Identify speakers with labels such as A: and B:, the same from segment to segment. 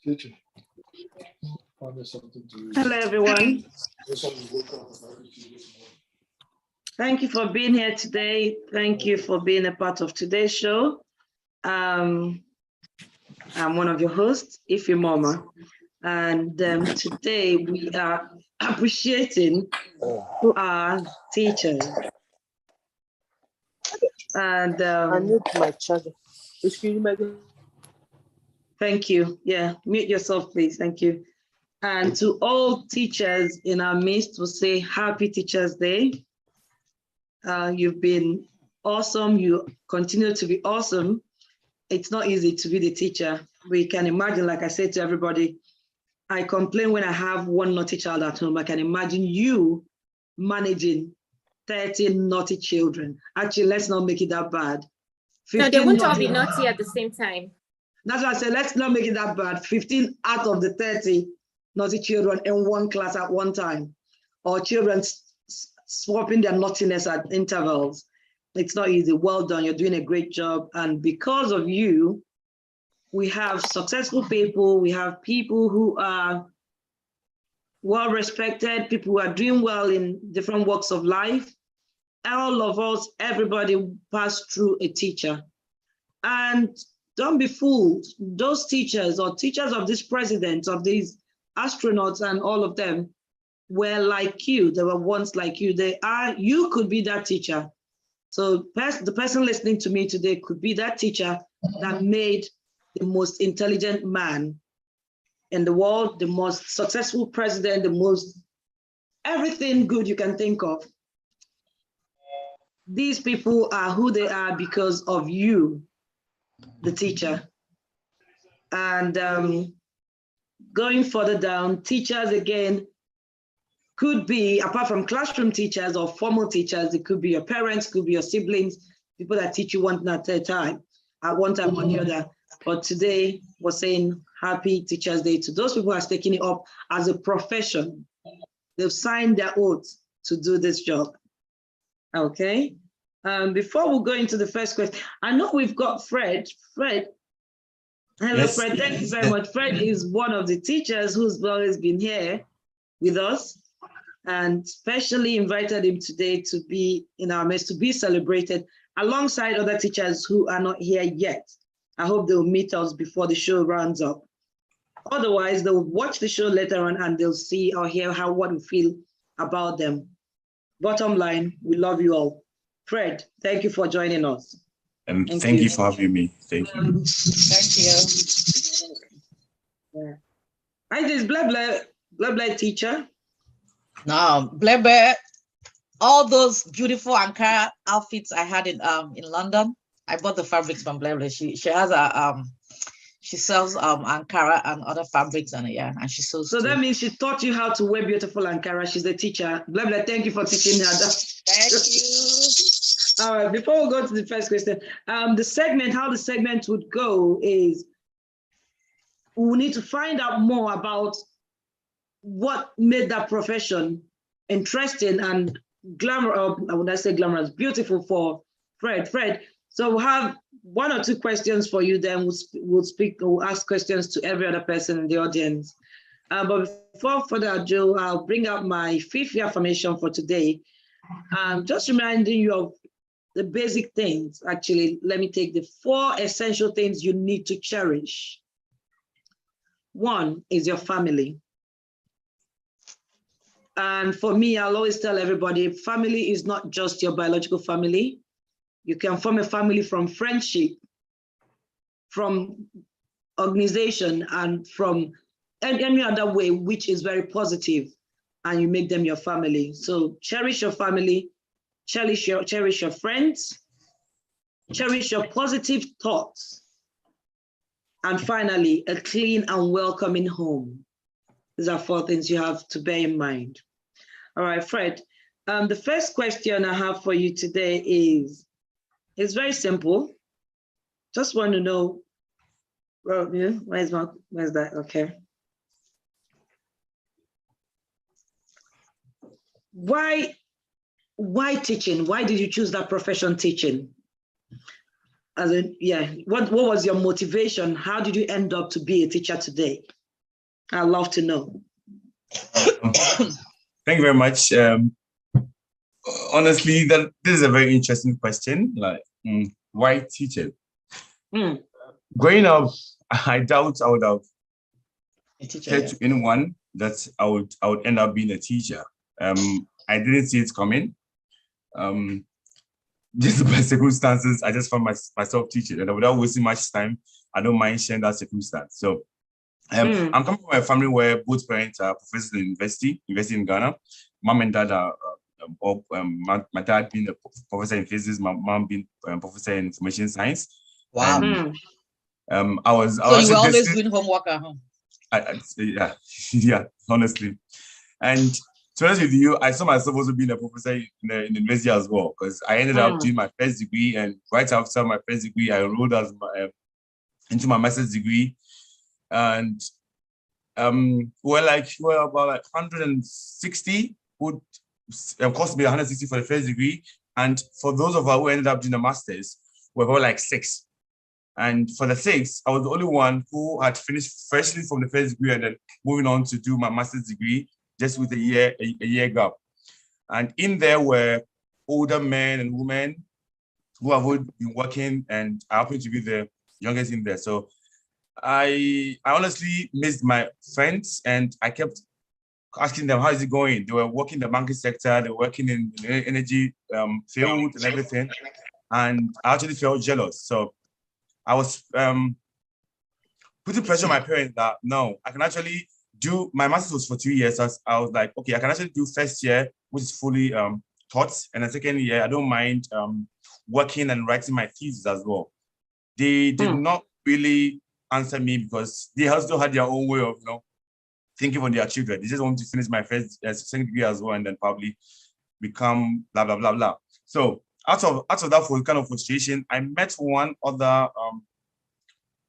A: Teacher.
B: Hello, everyone. Thank you for being here today. Thank you for being a part of today's show. I'm one of your hosts, Ife Mama, and today we are appreciating our teachers. And
C: I need my charger. Excuse me.
B: Thank you. Yeah, mute yourself, please. Thank you. And to all teachers in our midst, we'll say Happy Teachers Day. You've been awesome. You continue to be awesome. It's not easy to be the teacher. We can imagine, like I said to everybody, I complain when I have one naughty child at home. I can imagine you managing 30 naughty children. Actually, let's not make it that bad.
D: No, they won't all be naughty at the same time.
B: That's why I said, let's not make it that bad. 15 out of the 30 naughty children in one class at one time, or children swapping their naughtiness at intervals. It's not easy. Well done. You're doing a great job. And because of you, we have successful people. We have people who are well respected, people who are doing well in different walks of life. All of us, everybody passed through a teacher. And don't be fooled. Those teachers or teachers of this president, of these astronauts and all of them were like you. They were once like you. You could be that teacher. So the person listening to me today could be that teacher that made the most intelligent man in the world, the most successful president, the most everything good you can think of. These people are who they are because of you, the teacher. And going further down, teachers again could be, apart from classroom teachers or formal teachers, it could be your parents, could be your siblings, people that teach you one at a time, at one time or the other. But today we're saying Happy Teachers Day to those people who are taking it up as a profession. They've signed their oath to do this job. Okay. Before we go into the first question, I know we've got Fred. Fred. Hello, yes. Fred. Thank you very much. Fred is one of the teachers who's always been here with us, and specially invited him today to be in our midst, to be celebrated alongside other teachers who are not here yet. I hope they'll meet us before the show rounds up. Otherwise, they'll watch the show later on and they'll see or hear what we feel about them. Bottom line, we love you all. Fred, thank you for joining us.
E: Thank you for having me. Thank you.
B: Thank you. Yeah. Hi, this Blah teacher.
F: No, Blebe, all those beautiful Ankara outfits I had in London, I bought the fabrics from Blebe. She has she sells Ankara and other fabrics and and she sells.
B: So that means she taught you how to wear beautiful Ankara. She's a teacher. Blebe, thank you for teaching her that.
F: Thank you.
B: All right, before we go to the first question, how the segment would go is we need to find out more about what made that profession interesting and glamorous, beautiful for Fred. Fred, so we'll have one or two questions for you, then we'll ask questions to every other person in the audience. But before further ado, I'll bring out my fifth affirmation for today. Just reminding you of the basic things. Actually, let me take the 4 essential things you need to cherish. One is your family. And for me, I'll always tell everybody, family is not just your biological family. You can form a family from friendship, from organization, and from any other way, which is very positive, and you make them your family. So cherish your family, cherish your friends, cherish your positive thoughts, and finally, a clean and welcoming home. These are 4 things you have to bear in mind. All right, Fred, the first question I have for you today is very simple. Just want to know, well, yeah, where's that? Okay. Why teaching? Why did you choose that profession, teaching? what was your motivation? How did you end up to be a teacher today? I'd love to know.
E: Thank you very much. Honestly, this is a very interesting question. Like, why teaching? Growing up, I doubt I would have said to anyone that I would end up being a teacher. I didn't see it coming. Just by circumstances, I just found myself teaching, and without wasting much time, I don't mind sharing that circumstance. So, I'm coming from a family where both parents are professors in university in Ghana. Mom and dad are, my dad being a professor in physics, my mom being a professor in information science.
F: Wow.
E: And,
F: so you were always doing homework at home?
E: Yeah, honestly. And to be honest with you, I saw myself also being a professor in the university as well, because I ended up doing my first degree, and right after my first degree, I enrolled into my master's degree. And we're about like 160, would cost me 160 for the first degree. And for those of us who ended up doing the masters, we're about like 6. And for the 6, I was the only one who had finished freshly from the first degree and then moving on to do my master's degree just with a year gap. And in there were older men and women who have been working, and I happen to be the youngest in there. So I honestly missed my friends, and I kept asking them, how is it going? They were working in the banking sector, they were working in the energy field and everything. And I actually felt jealous. So I was putting pressure on my parents that, no, I can actually do, my master's was for 2 years. So I was like, okay, I can actually do first year, which is fully taught. And the second year, I don't mind working and writing my thesis as well. They did not really answer me because they also had their own way of, thinking for their children. They just want to finish my second degree as well, and then probably become blah, blah, blah, blah. So out of that kind of frustration, I met one other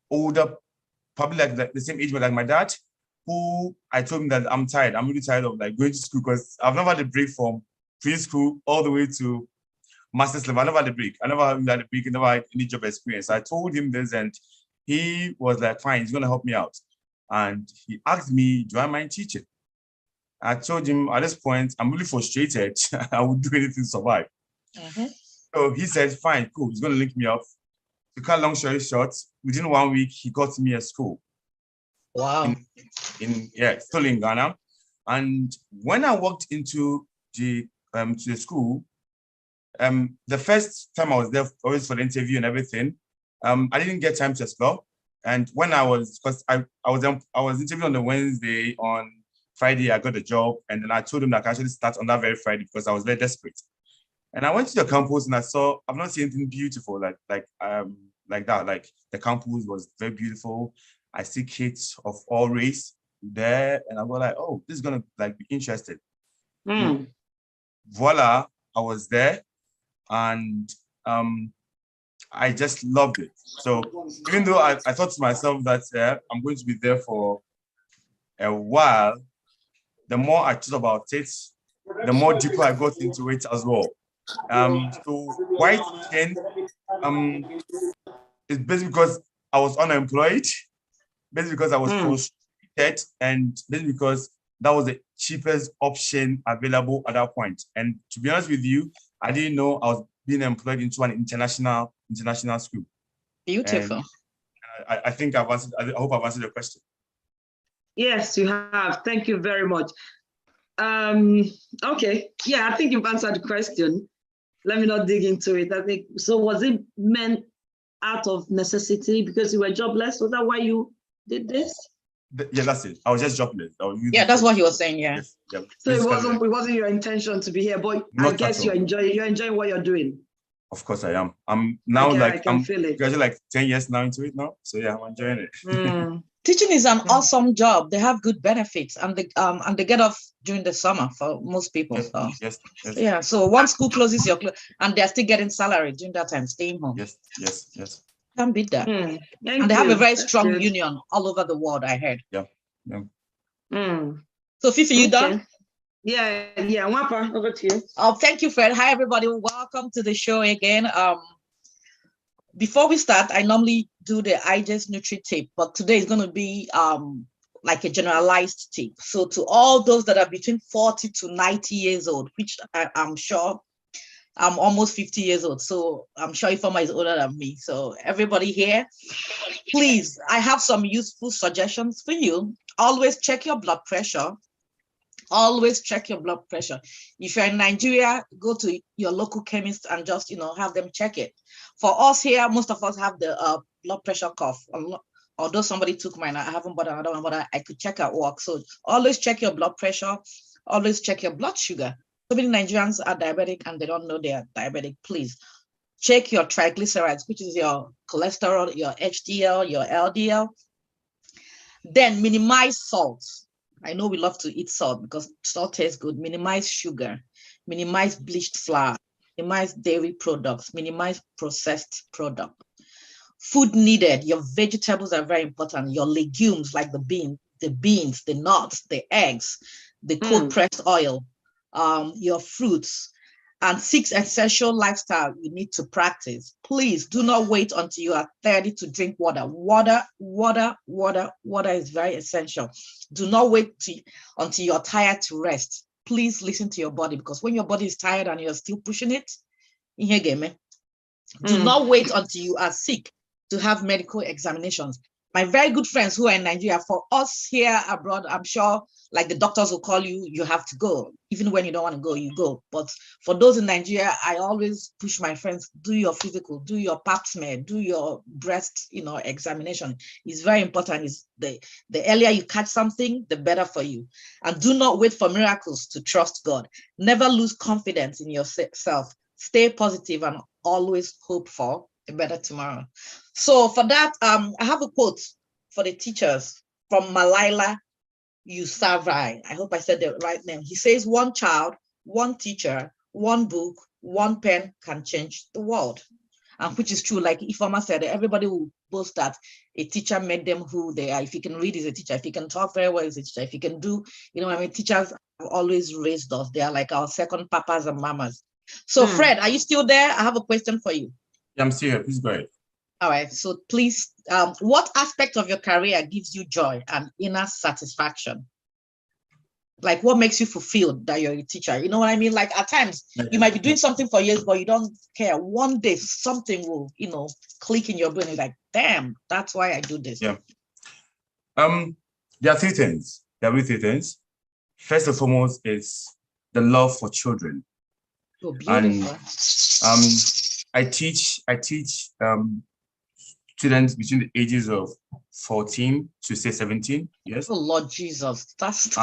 E: older, probably like the same age, but like my dad, who I told him that I'm tired. I'm really tired of like going to school because I've never had a break from preschool all the way to master's level. I never had a break. I never had a break. I never had any job experience. I told him this, and he was like, fine, he's going to help me out. And he asked me, do I mind teaching? I told him at this point, I'm really frustrated. I would do anything to survive. So he said, fine, cool. He's going to link me up. To cut long story short, within 1 week, he got me a school.
F: Wow.
E: Still in Ghana. And when I walked into the school, the first time I was there, always for the interview and everything, I didn't get time to explore. And when I was interviewed on the Wednesday, on Friday, I got a job. And then I told him that I could actually start on that very Friday because I was very desperate. And I went to the campus and I've not seen anything beautiful like that. Like the campus was very beautiful. I see kids of all race there, and I was like, oh, this is gonna like be interesting. Voila, I was there, and I just loved it. So even though I thought to myself that I'm going to be there for a while, the more I thought about it, the more deeper I got into it as well. So why teaching? It's basically because I was unemployed, basically because I was frustrated, and basically because that was the cheapest option available at that point. And to be honest with you, I didn't know I was being employed into an international school.
F: Beautiful.
E: I think I've answered. I hope I've answered your question.
B: Yes, you have. Thank you very much. Okay. Yeah, I think you've answered the question. Let me not dig into it. I think so. Was it meant out of necessity because you were jobless? Was that why you did this?
E: Yeah, that's it. I was just jobless.
F: That's what he was saying. Yeah.
E: Yes, yeah.
B: So it wasn't your intention to be here, but I guess you're enjoying what you're doing.
E: Of course I am. I'm now I'm
B: feel it.
E: gradually like 10 years now into it now. So yeah, I'm enjoying it.
F: Teaching is an awesome job. They have good benefits, and they get off during the summer for most people.
E: Yes.
F: Yeah. So once school closes, and they're still getting salary during that time, staying home.
E: Yes.
F: Can't beat that. And they have a very strong union all over the world, I heard.
E: Yeah.
F: So Fifi, you done?
B: Yeah. Wapa, over to you.
F: Oh, thank you, Fred. Hi, everybody. Welcome to the show again. Before we start, I normally do the IGES Nutri tip, but today is going to be like a generalized tip. So to all those that are between 40 to 90 years old, which I'm sure I'm almost 50 years old, so I'm sure Ifeoma is older than me. So everybody here, please, I have some useful suggestions for you. Always check your blood pressure. Always check your blood pressure. If you're in Nigeria, go to your local chemist and just, have them check it. For us here, most of us have the blood pressure cuff. Although somebody took mine, I haven't bought another one, but I could check at work. So always check your blood pressure. Always check your blood sugar. So many Nigerians are diabetic and they don't know they are diabetic. Please check your triglycerides, which is your cholesterol, your HDL, your LDL. Then minimize salt. I know we love to eat salt because salt tastes good. Minimize sugar, minimize bleached flour, minimize dairy products, minimize processed product. Food needed, your vegetables are very important. Your legumes like the beans, the nuts, the eggs, the cold pressed oil, your fruits, and 6 essential lifestyle you need to practice. Please do not wait until you are 30 to drink water. Water is very essential. Do not wait until you're tired to rest. Please listen to your body, because when your body is tired and you're still pushing it, do not wait until you are sick to have medical examinations. My very good friends who are in Nigeria, for us here abroad, I'm sure like the doctors will call you, you have to go. Even when you don't want to go, you go. But for those in Nigeria, I always push my friends, do your physical, do your pap smear, do your breast, examination. It's very important. It's the earlier you catch something, the better for you. And do not wait for miracles to trust God. Never lose confidence in yourself. Stay positive and always hope for a better tomorrow. So for that, I have a quote for the teachers from Malila Yousafzai. I hope I said the right name. He says, one child, one teacher, one book, one pen can change the world. And which is true. Like Ifeoma said, everybody will boast that a teacher made them who they are. If you can read, he's a teacher. If you can talk very well, he's a teacher. If you can do, teachers have always raised us. They are like our second papas and mamas. So Fred, are you still there? I have a question for you.
E: Yeah, I'm still here. Please go ahead.
F: All right. So please, what aspect of your career gives you joy and inner satisfaction? Like what makes you fulfilled that you're a teacher? You know what I mean? Like at times you might be doing something for years, but you don't care. One day something will, click in your brain. You're like, damn, that's why I do this.
E: Yeah. There are 3 things. There are really 3 things. First and foremost is the love for children.
F: Oh, beautiful.
E: And I teach students between the ages of 14 to say 17. Yes.
F: Oh Lord Jesus, that's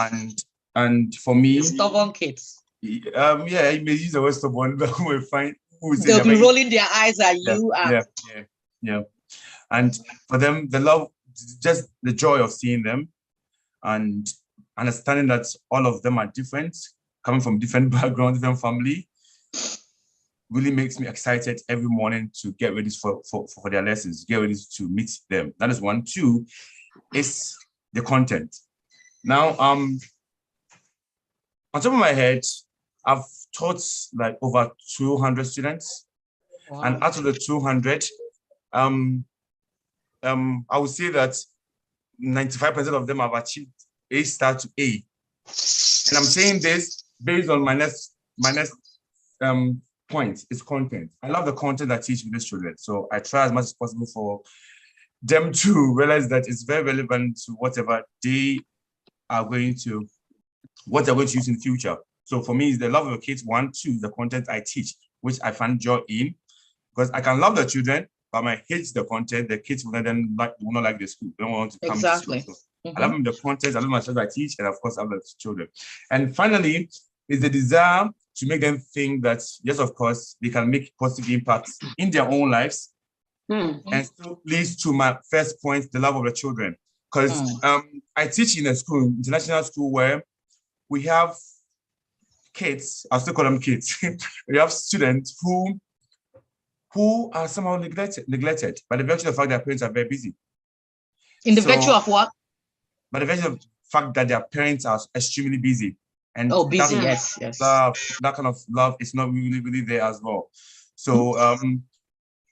E: and for me,
F: stubborn kids.
E: Yeah, you may use the word stubborn, but we'll find.
F: They'll be rolling their eyes at you.
E: Yeah. And for them, the love, just the joy of seeing them, and understanding that all of them are different, coming from different backgrounds, different family, really makes me excited every morning to get ready for their lessons, get ready to meet them. That is 1. 2 is the content. Now, on top of my head, I've taught like over 200 students. Wow. And out of the 200, I would say that 95% of them have achieved A star to A. And I'm saying this based on my next point is content. I love the content I teach with these children. So I try as much as possible for them to realize that it's very relevant to whatever they are going to, what they're going to use in the future. So for me, it's the love of the kids. 1, 2, the content I teach, which I find joy in, because I can love the children, but I might hate the content. The kids will not like the school. They don't want to come to school. So I love the content, I love myself I teach, and of course I love the children. And finally, is the desire to make them think that, yes, of course, they can make positive impacts in their own lives. And still leads to my first point, the love of the children. Because I teach in a school, international school, where we have kids, I still call them kids. We have students who are somehow neglected by the virtue of the fact that their parents are very busy.
F: In the virtue of what?
E: By the virtue of the fact that their parents are extremely busy. And
F: busy, yes.
E: That kind of love is not really there as well. So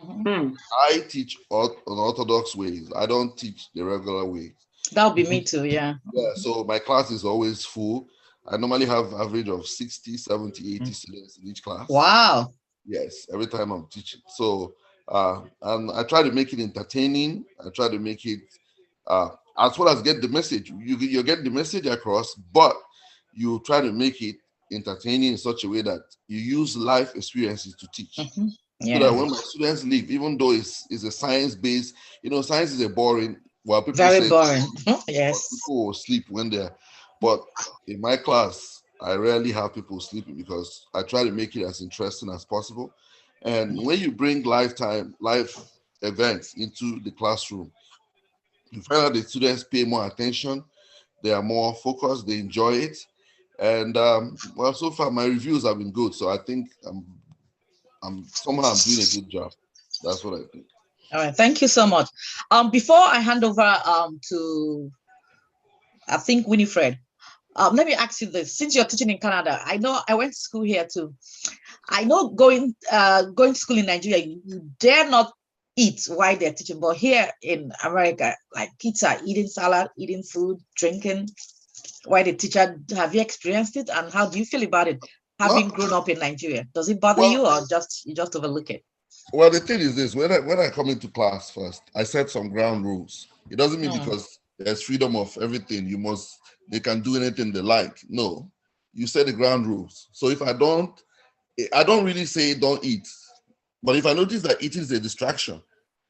A: I teach unorthodox ways. I don't teach the regular way.
F: That'll be me too, yeah.
A: Yeah, so my class is always full. I normally have average of 60, 70, 80 students in each class.
F: Wow.
A: Yes, every time I'm teaching. So and I try to make it entertaining. I try to make it as well as get the message. You get the message across, but you try to make it entertaining in such a way that you use life experiences to teach.
F: Yeah.
A: So that when my students leave, even though it's a science-based, science is a boring, well, people
F: Very
A: say
F: boring. Yes.
A: people will sleep when they're, but in my class, I rarely have people sleeping because I try to make it as interesting as possible. And when you bring life events into the classroom, you find out the students pay more attention, they are more focused, they enjoy it. And well, so far my reviews have been good. So I think I'm somehow I'm doing a good job. That's what I think.
F: All right, thank you so much. Before I hand over to I think Winifred, let me ask you this. Since you're teaching in Canada, I know I went to school here too. I know going to school in Nigeria, you dare not eat while they're teaching, but here in America, like kids are eating salad, eating food, drinking while the teacher. Have you experienced it, and how do you feel about it, having grown up in Nigeria? Does it bother you, or you just overlook it?
A: Well, the thing is this: when I come into class first, I set some ground rules. It doesn't mean because there's freedom of everything, they can do anything they like. No, you set the ground rules. So if I don't really say don't eat, but if I notice that eating is a distraction,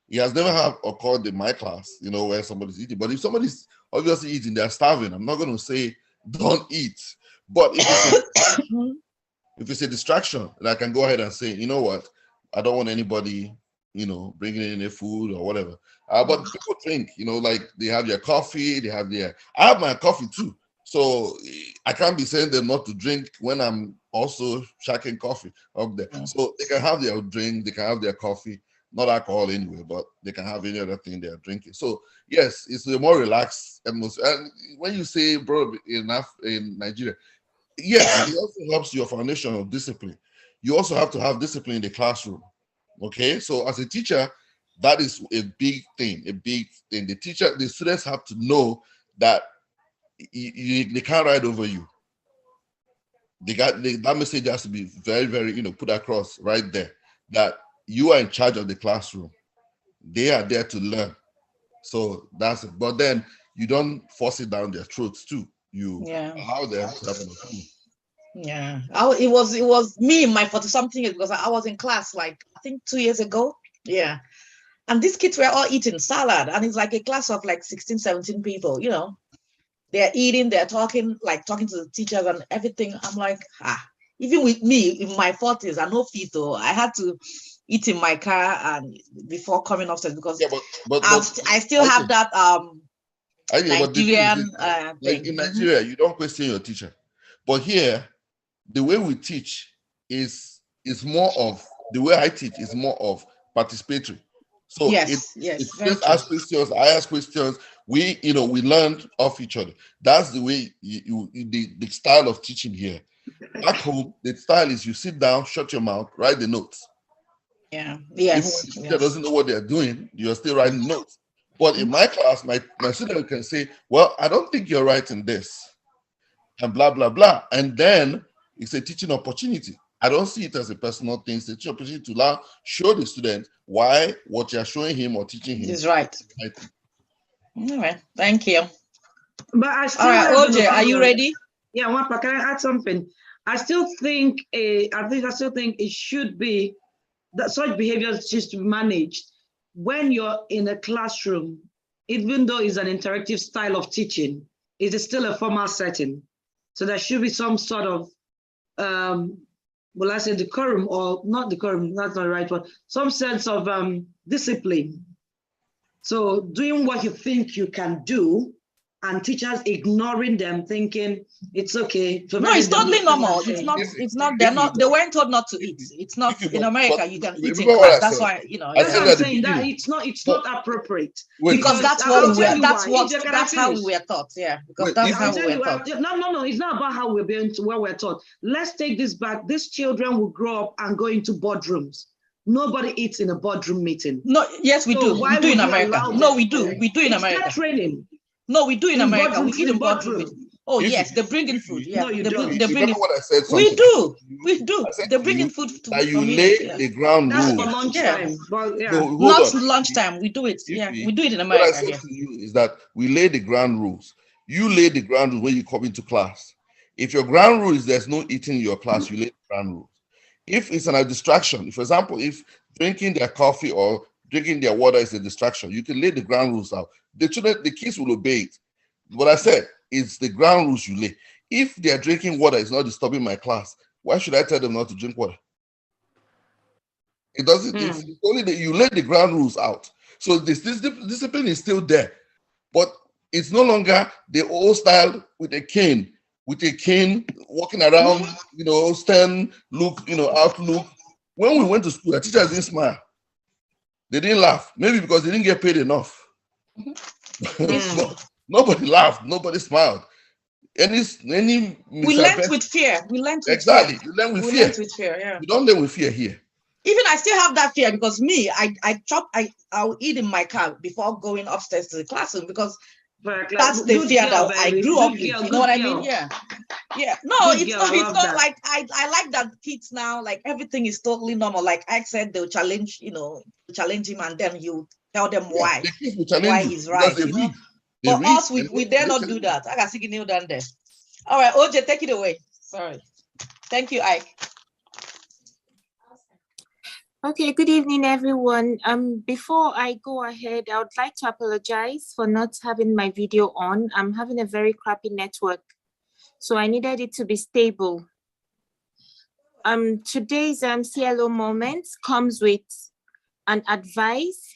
A: it has never occurred in my class, where somebody's eating. But if somebody's obviously eating, they're starving, I'm not going to say don't eat. But if it's a distraction, then I can go ahead and say, you know what, I don't want anybody, bringing in their food or whatever. But people drink, like they have their coffee, I have my coffee too. So I can't be saying them not to drink when I'm also shacking coffee up there. So they can have their drink, they can have their coffee, not alcohol anyway, but they can have any other thing they're drinking. So yes, it's a more relaxed atmosphere. And when you say, bro, in Nigeria, yes, it also helps your foundation of discipline. You also have to have discipline in the classroom. Okay, so as a teacher, that is a big thing. The students have to know that they can't ride over you. That message has to be very, very, put across right there, that you are in charge of the classroom. They are there to learn. So that's it. But then you don't force it down their throats too. You allow them to have an opinion.
F: Yeah, it was me in my 40-something years, because I was in class like I think 2 years ago. Yeah, and these kids were all eating salad, and it's like a class of like 16, 17 people. They're eating, they're talking to the teachers and everything. I'm like, even with me in my 40s, I know fito. I had to eat in my car and before coming upstairs, because I still have that Nigerian thing.
A: In Nigeria, you don't question your teacher, but here, the way we teach is more of, the way I teach is more of participatory. So
F: yes,
A: just ask questions, I ask questions. We learn off each other. That's the way the style of teaching here. Back home, the style is you sit down, shut your mouth, write the notes.
F: Yeah.
A: Even when the teacher doesn't know what they're doing, you're still writing notes. But in my class, my student can say, well, I don't think you're writing this, and blah, blah, blah. And then it's a teaching opportunity. I don't see it as a personal thing. It's a teaching opportunity to show the student why what you're showing him or teaching him
F: is right. All right, thank you.
B: But I still
F: Oche, are you ready?
B: Yeah, Wampa, can I add something? I still think it should be that such behaviors just managed when you're in a classroom, even though it's an interactive style of teaching, it is still a formal setting. So there should be some sort of, I say decorum, or not decorum, that's not the right word, some sense of discipline. So doing what you think you can do, and teachers ignoring them, thinking it's okay.
F: No, it's totally normal. It's not. They weren't told not to eat. It's not in America. You can eat in class. That's why
B: That's what I'm saying. That it's not appropriate.
F: Because that's how we were taught. Yeah, because that's how we were taught.
B: No. It's not about how we're taught. Let's take this back. These children will grow up and go into boardrooms. Nobody eats in a boardroom meeting.
F: No, yes, we do. We do in America. No, we do. We do in America.
B: Training.
F: No, we do in America. We eat in
B: boardroom.
F: meeting. Oh, yes, they bring in food. Yeah,
B: no, you
F: they
B: don't.
F: bring in
A: what I said.
F: We do. They bring in food
A: that you lay the ground
B: rules.
A: That's
B: for lunchtime. But yeah.
A: No,
F: not lunchtime. We do it. Yeah, we do it in America.
A: What I said to you is that we lay the ground rules. You lay the ground rules when you come into class. If your ground rule is there's no eating in your class, you lay the ground rules. If it's a distraction, for example, if drinking their coffee or drinking their water is a distraction, you can lay the ground rules out. The kids will obey it. What I said is the ground rules you lay. If they are drinking water, it's not disturbing my class. Why should I tell them not to drink water? It doesn't. It's only that you lay the ground rules out. So this discipline is still there, but it's no longer the old style with a cane, walking around, stand, look, outlook. When we went to school, the teachers didn't smile. They didn't laugh. Maybe because they didn't get paid enough. Nobody laughed. Nobody smiled. We
F: learned with fear. We learned with
A: exactly.
F: Fear.
A: We learn with
F: we
A: fear.
F: Learned with fear. Yeah.
A: We don't learn with fear here.
F: Even I still have that fear because me, I'll eat in my car before going upstairs to the classroom because that's the fear that I grew up with. You know what I mean? Yeah. Yeah. No, it's not like I like that kids now, like everything is totally normal. Like I said, they'll challenge him and then you tell them why. Why he's right. For us, we dare not do that. I got to kneel down there. All right, Oche, take it away. Sorry. Thank you, Ike.
D: Okay, good evening, everyone. Before I go ahead, I would like to apologize for not having my video on. I'm having a very crappy network, so I needed it to be stable. Today's CLO Moments comes with an advice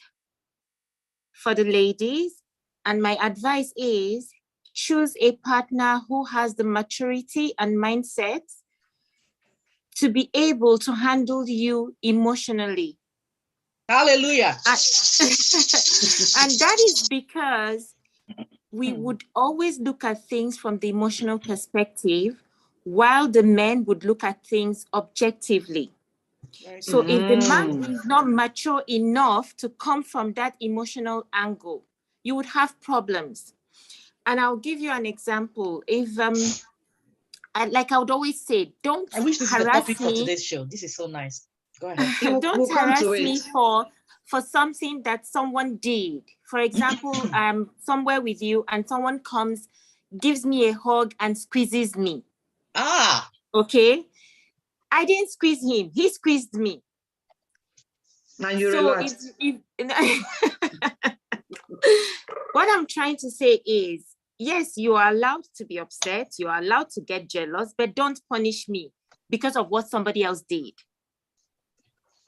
D: for the ladies, and my advice is choose a partner who has the maturity and mindset to be able to handle you emotionally.
F: Hallelujah.
D: And that is because we would always look at things from the emotional perspective, while the men would look at things objectively. So if the man is not mature enough to come from that emotional angle, you would have problems. And I'll give you an example. If like I would always say, don't
F: I wish this
D: harass
F: is the topic
D: me.
F: for today's show. This is so nice. Go ahead.
D: Don't harass me for something that someone did. For example, I'm somewhere with you and someone comes, gives me a hug and squeezes me. Okay. I didn't squeeze him. He squeezed me.
B: And you relaxed.
D: What I'm trying to say is, yes, you are allowed to be upset. You are allowed to get jealous, but don't punish me because of what somebody else did.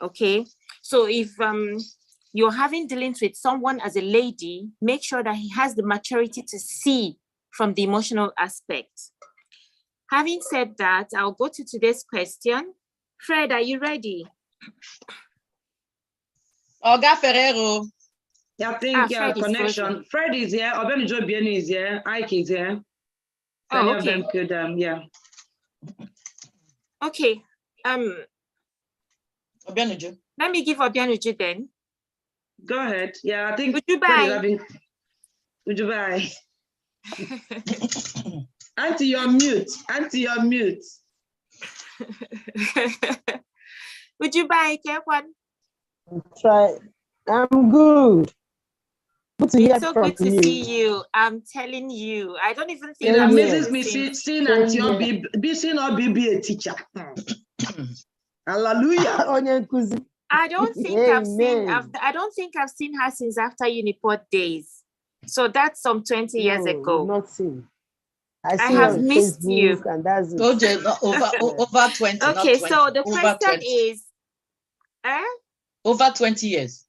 D: Okay. So if you're having dealings with someone as a lady, make sure that he has the maturity to see from the emotional aspect. Having said that, I'll go to today's question. Fred, are you ready?
F: Oga Ferrero.
B: I think connection. Fred is here. Obenjo Bieni is here. Ike is here. So any of them could, yeah.
D: Okay.
F: Obianuju.
D: Let me give Obianuju then.
B: Go ahead. Yeah, I think.
D: Would you buy?
B: Would you buy? Auntie, you're mute. Auntie, you're mute.
D: Would you buy one?
G: Try. I'm good. Good to hear
D: it's so
G: from
D: good to
G: you.
D: see you. I'm telling you. I don't even think
B: it amazes me seeing Auntie Obi be a teacher. Hallelujah.
D: I don't think I've seen her since after Uniport days. So that's some 20 years ago.
G: Not seen. I
D: have missed
G: Facebook
D: you.
G: And that's it.
F: over 20.
D: Okay,
F: 20.
D: So the
F: over
D: question
F: 20.
D: is,
F: over 20 years.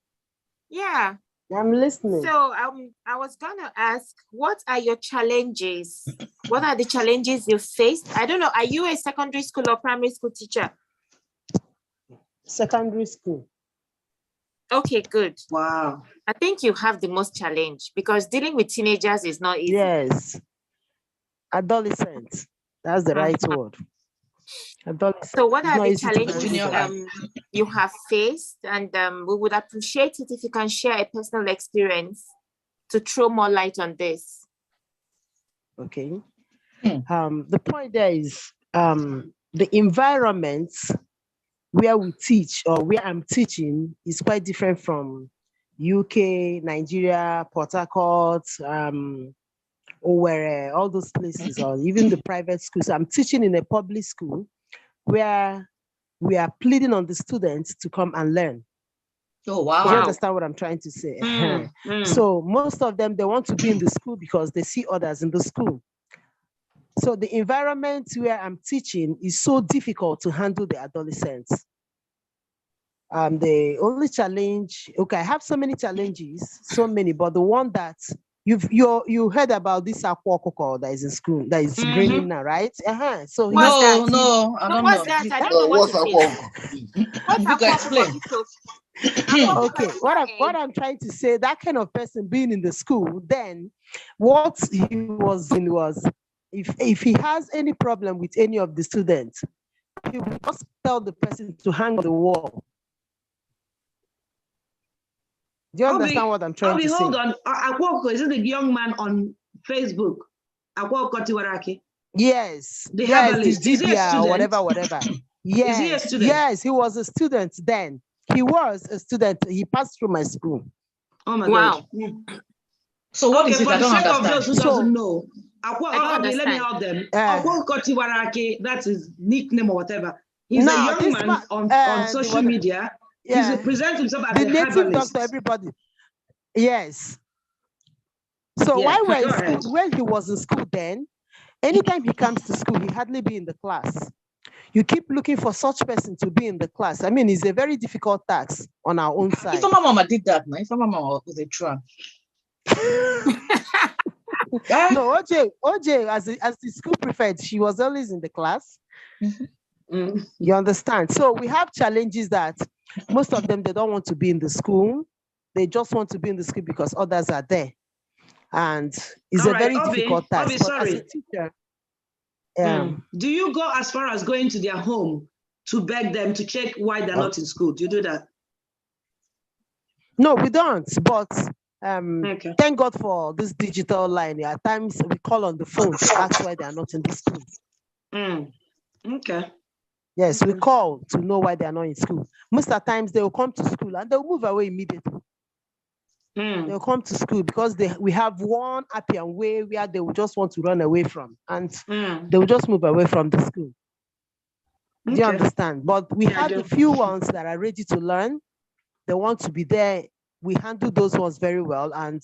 D: Yeah.
G: I'm listening.
D: So I was gonna ask, what are your challenges? What are the challenges you faced? I don't know. Are you a secondary school or primary school teacher?
G: Secondary school.
D: Okay, good.
B: Wow.
D: I think you have the most challenge because dealing with teenagers is not easy.
G: Yes. Adolescents. That's the right word.
D: So what
C: It's
D: are
C: not
D: the
C: easy to
D: challenges
F: Junior high.
D: you have faced? And we would appreciate it if you can share a personal experience to throw more light on this.
C: Okay. The point there is the environment where we teach or where I'm teaching is quite different from UK, Nigeria, Port Harcourt, or all those places, or even the private schools. I'm teaching in a public school where we are pleading on the students to come and learn.
F: Oh,
C: Do you
F: wow.
C: understand what I'm trying to say?
B: Mm.
C: So most of them, they want to be in the school because they see others in the school. So the environment where I'm teaching is so difficult to handle the adolescents. The only challenge, okay, I have so many challenges, so many, but the one that you heard about this aqua that is in school, that is grinning now, right? So
D: What's that?
F: No, I don't
D: What's
F: know.
D: that? I don't know what
A: What's
D: it
A: that
D: is.
A: one?
F: You can explain.
C: Okay, what I'm trying to say, that kind of person being in the school, then what he was doing was, if he has any problem with any of the students, he will just tell the person to hang on the wall. Do you understand what I'm trying to say?
B: Hold on. Akwoko, is it the young man on Facebook? Akwoko Tiwaraki.
C: Yes.
B: The
C: yes,
B: herbalist.
C: the
B: Is he a
C: GBR,
B: student?
C: whatever. Yes.
B: Is he a student?
C: Yes, he was a student then. He was a student. He passed through my school.
B: Oh my
D: Wow.
B: God.
F: So what is it?
B: For
F: I
B: the
F: don't
B: sake of
F: understand.
B: those who doesn't know, let me
D: understand.
B: help them. Akwoko Tiwaraki, that's his nickname or whatever. He's a
C: Now,
B: young
C: this
B: man
C: man,
B: on social media.
C: Yeah.
B: He presents himself as
C: the
B: a
C: native
B: herbalist.
C: doctor, everybody. Yes. So
B: Yeah,
C: while we're in
B: go ahead.
C: school, when he was in school then, anytime he comes to school, he hardly be in the class. You keep looking for such person to be in the class. I mean, it's a very difficult task on our own side.
F: If my mama did that, man. If my mama was a tramp.
C: No, OJ, as the school prefect, she was always in the class. You understand? So we have challenges that most of them, they don't want to be in the school. They just want to be in the school because others are there. And it's
B: All
C: a
B: right,
C: very difficult task.
B: Obi,
C: But
B: sorry.
C: as a teacher,
B: do you go as far as going to their home to beg them to check why they're not in school? Do you do that?
C: No, we don't. But
B: Okay.
C: thank God for this digital line. At times we call on the phone to ask why they are not in the school.
B: Okay.
C: Yes, we call to know why they are not in school. Most of the times they will come to school and they'll move away immediately. They'll come to school because we have one happy and way where they will just want to run away from, and they will just move away from the school. Do you understand? But we have a few ones that are ready to learn. They want to be there. We handle those ones very well. And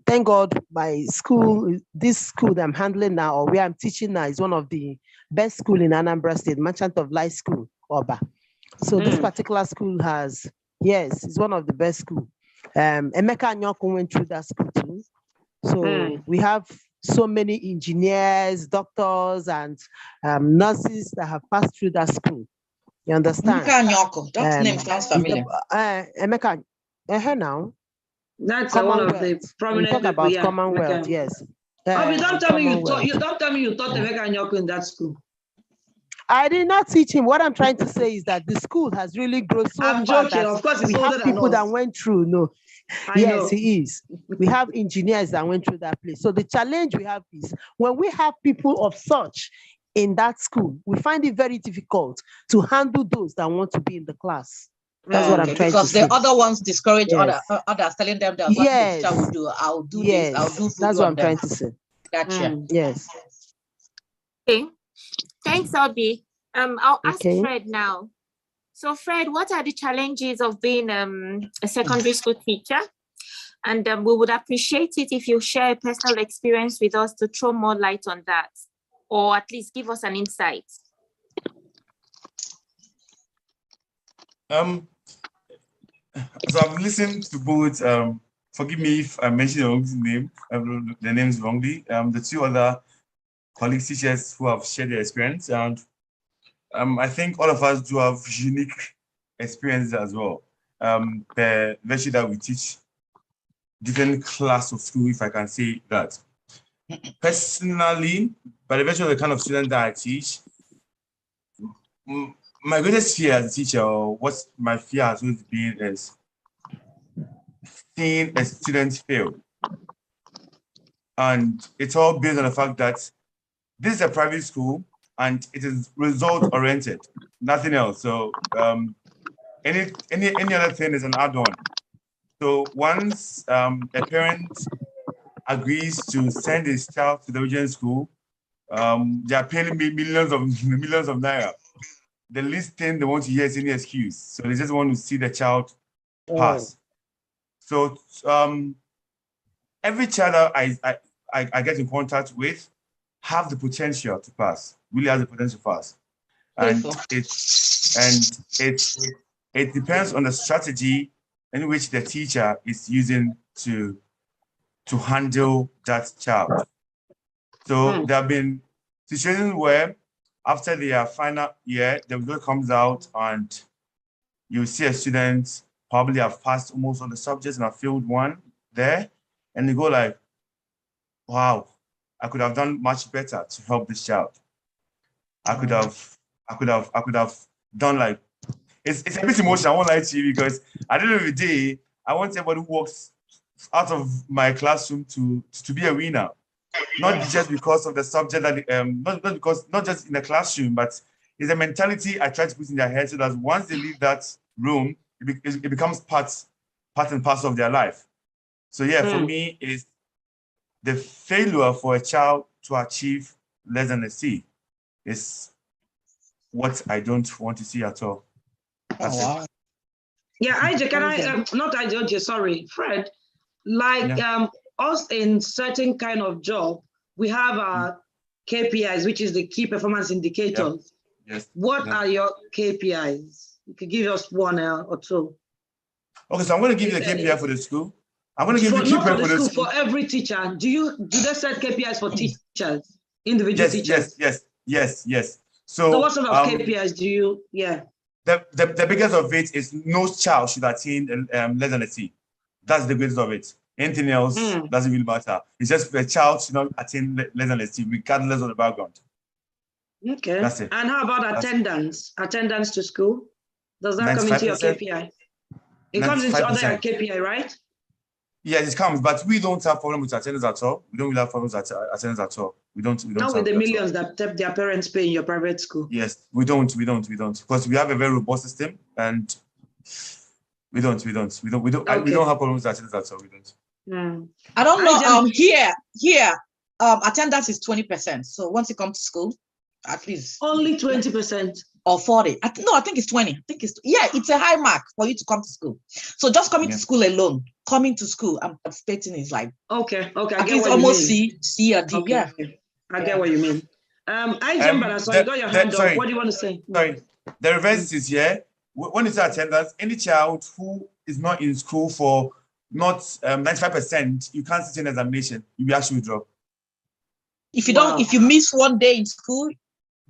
C: thank God my school, this school that I'm handling now, or where I'm teaching now, is one of the best school in Anambra State, Merchant of Light School, Oba. So this particular school has, yes, it's one of the best schools. Emeka Anyoko went through that school too. So we have so many engineers, doctors, and nurses that have passed through that school. You understand?
F: Emeka Anyoko, that name sounds familiar.
C: Emeka, now.
B: That's one of the prominent
C: talk
B: people.
C: about
B: Yeah.
C: Commonwealth, yes.
B: Don't tell me you taught Emeka Anyoko in that school.
C: I did not teach him. What I'm trying to say is that the school has really grown so
B: I'm
C: far
B: joking.
C: that
B: Of course,
C: we have people that went through. No, yes, he is. We have engineers that went through that place. So the challenge we have is when we have people of such in that school, we find it very difficult to handle those that want to be in the class. That's what I'm trying to say.
F: Because the other ones discourage others, telling them that what the teacher will do, I'll do this, I'll do.
C: That's what I'm trying to say.
F: Gotcha.
C: Yes.
D: Okay. Thanks, Obi. I'll ask Fred now. So, Fred, what are the challenges of being a secondary school teacher? And we would appreciate it if you share a personal experience with us to throw more light on that, or at least give us an insight.
E: So I've listened to both. Forgive me if I mentioned the names wrongly. The two other colleagues, teachers who have shared their experience, and I think all of us do have unique experiences as well. The virtue that we teach different class of school, if I can say that. Personally, by the virtue of the kind of student that I teach, my greatest fear as a teacher, or what my fear has always been, is seeing a student fail. And it's all based on the fact that this is a private school and it is result oriented, nothing else. So any other thing is an add-on. So once a parent agrees to send his child to the regional school, they are paying me millions of naira. The least thing they want to hear is any excuse. So they just want to see the child pass. So every child that I get in contact with have the potential to pass, really has the potential to pass. And it depends on the strategy in which the teacher is using to handle that child. So there have been situations where after their final year, the result comes out and you see a student probably have passed almost all the subjects and have failed one there. And they go like, wow, I could have done much better to help this child. I could have done like, it's a bit emotional, I won't lie to you, because at the end of the day, I want everybody who walks out of my classroom to be a winner. Not just because of the subject that not just in the classroom, but it's a mentality I try to put in their head so that once they leave that room, it becomes part and parcel of their life. So yeah, for me, is the failure for a child to achieve less than a C is what I don't want to see at all. That's it.
B: Yeah, IJ, can I, not IJ, sorry, Fred, like us in certain kind of job, we have our KPIs, which is the key performance indicators.
E: Yes.
B: What are your KPIs? You could give us one or two.
E: Okay, so I'm going to give you the KPI for the school. I'm going to give you the KPI
B: for the school. For every teacher, do they set KPIs for teachers, individual teachers?
E: Yes.
B: So what sort of KPIs do you? Yeah.
E: The biggest of it is no child should attain less than a C. That's the biggest of it. Anything else doesn't really matter. It's just the child should not attain less than a C, regardless of the background.
B: Okay.
E: That's it.
B: And how about attendance? Attendance to school? Does that come into your KPI? It comes into other KPI, right?
E: Yes, it comes, but we don't have problem with attendance at all. We don't really have problems with attendance at all. We don't.
B: Not with the millions that their parents pay in your private school.
E: Yes, we don't, because we have a very robust system, and we don't have problems with attendance at all. We don't.
F: I don't know. Here, attendance is 20%. So once you come to school, at least
B: only 20%.
F: Or 40. I think it's 20. It's a high mark for you to come to school. So just coming to school alone, coming to school and participating is like
B: okay. I
F: get it's almost C or D. Okay. Yeah.
B: I get what you mean. I you got your hand up. What do you want to say?
E: Sorry. The reverse is here. When you say attendance, any child who is not in school for not 95%, you can't sit in examination. You will actually drop.
F: If you miss one day in school.